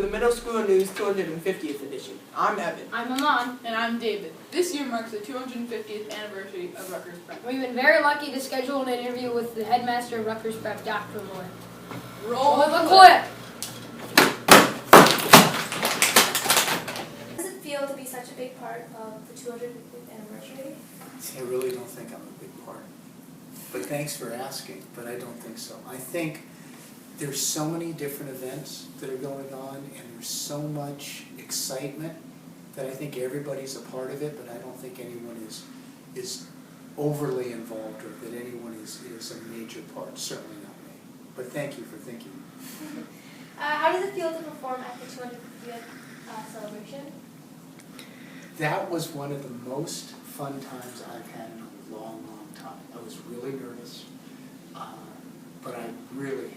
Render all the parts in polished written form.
the Middle School News 250th edition. I'm Evan. I'm Aman. And I'm David. This year marks the 250th anniversary of Rutgers Prep. We've been very lucky to schedule an interview with the Headmaster of Rutgers Prep, Dr. Moore. Roll the clip! How does it feel to be such a big part of the 250th anniversary? See, I really don't think I'm a big part. But thanks for asking, but I don't think so. I think there's so many different events that are going on, and there's so much excitement that I think everybody's a part of it, but I don't think anyone is overly involved, or that anyone is a major part, certainly not me. But thank you for thinking. How does it feel to perform at the 250th celebration? That was one of the most fun times I've had in a long, long time. I was really nervous, but I really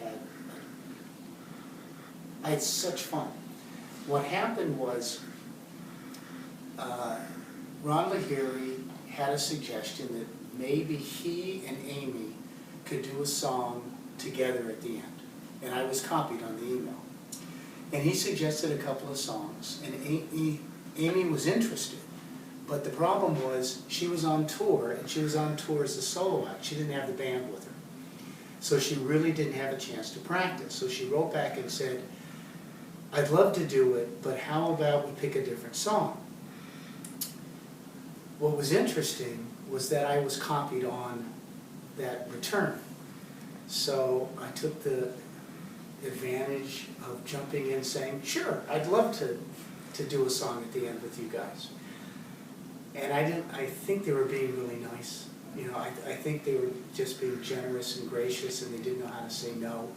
I had such fun. What happened was, Ron Lahiri had a suggestion that maybe he and Amy could do a song together at the end. And I was copied on the email. And he suggested a couple of songs, and Amy was interested. But the problem was, she was on tour, and she was on tour as a solo act. She didn't have the band with her. So she really didn't have a chance to practice. So she wrote back and said, I'd love to do it, but how about we pick a different song? What was interesting was that I was copied on that return. So I took the advantage of jumping in saying, sure, I'd love to do a song at the end with you guys. And I think they were being really nice. You know, I think they were just being generous and gracious, and they didn't know how to say no,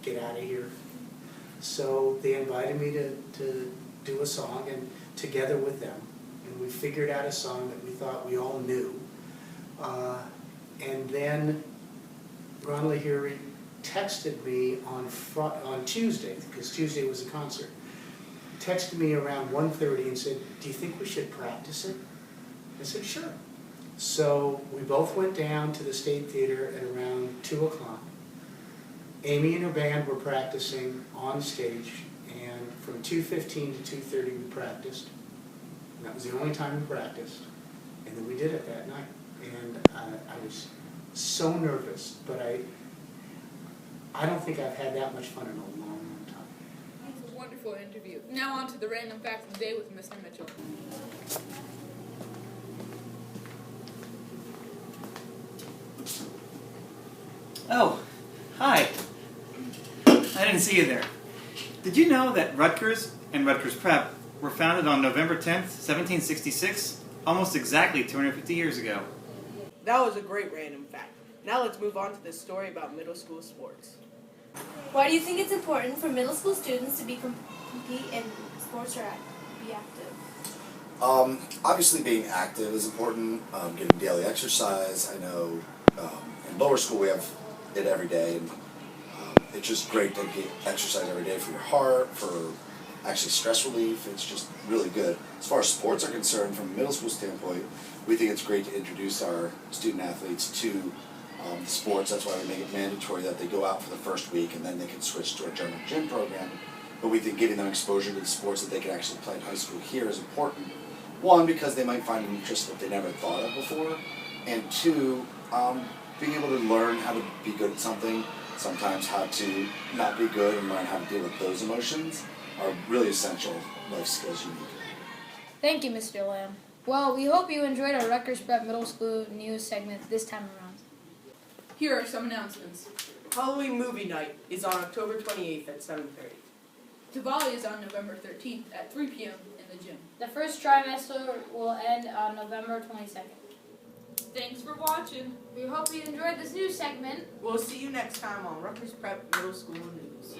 get out of here. So they invited me to do a song, and together with them, and we figured out a song that we thought we all knew. And then Ron Lahiri texted me on Tuesday, because Tuesday was a concert, texted me around 1:30 and said, do you think we should practice it? I said, sure. So we both went down to the State Theater at around 2 o'clock. Amy and her band were practicing on stage, and from 2:15 to 2:30 we practiced. And that was the only time we practiced. And then we did it that night. And I was so nervous, but I don't think I've had that much fun in a long, long time. It was a wonderful interview. Now on to the random fact of the day with Mr. Mitchell. Oh, hi. I didn't see you there. Did you know that Rutgers and Rutgers Prep were founded on November 10th, 1766, almost exactly 250 years ago? That was a great random fact. Now let's move on to this story about middle school sports. Why do you think it's important for middle school students to compete in sports or be active? Obviously being active is important, getting daily exercise. I know in lower school we have it every day, and it's just great to get exercise every day for your heart, for actually stress relief. It's just really good. As far as sports are concerned, from a middle school standpoint, we think it's great to introduce our student athletes to sports. That's why we make it mandatory that they go out for the first week, and then they can switch to our general gym program. But we think giving them exposure to the sports that they can actually play in high school here is important. One, because they might find an interest that they never thought of before, and two, being able to learn how to be good at something, sometimes how to not be good and learn how to deal with those emotions are really essential life skills you need. Thank you, Mr. Lamb. Well, we hope you enjoyed our Rutgers Prep Middle School News segment this time around. Here are some announcements. Halloween movie night is on October 28th at 7:30. Diwali is on November 13th at 3 p.m. in the gym. The first trimester will end on November 22nd. Thanks for watching. We hope you enjoyed this news segment. We'll see you next time on Rutgers Prep Middle School News.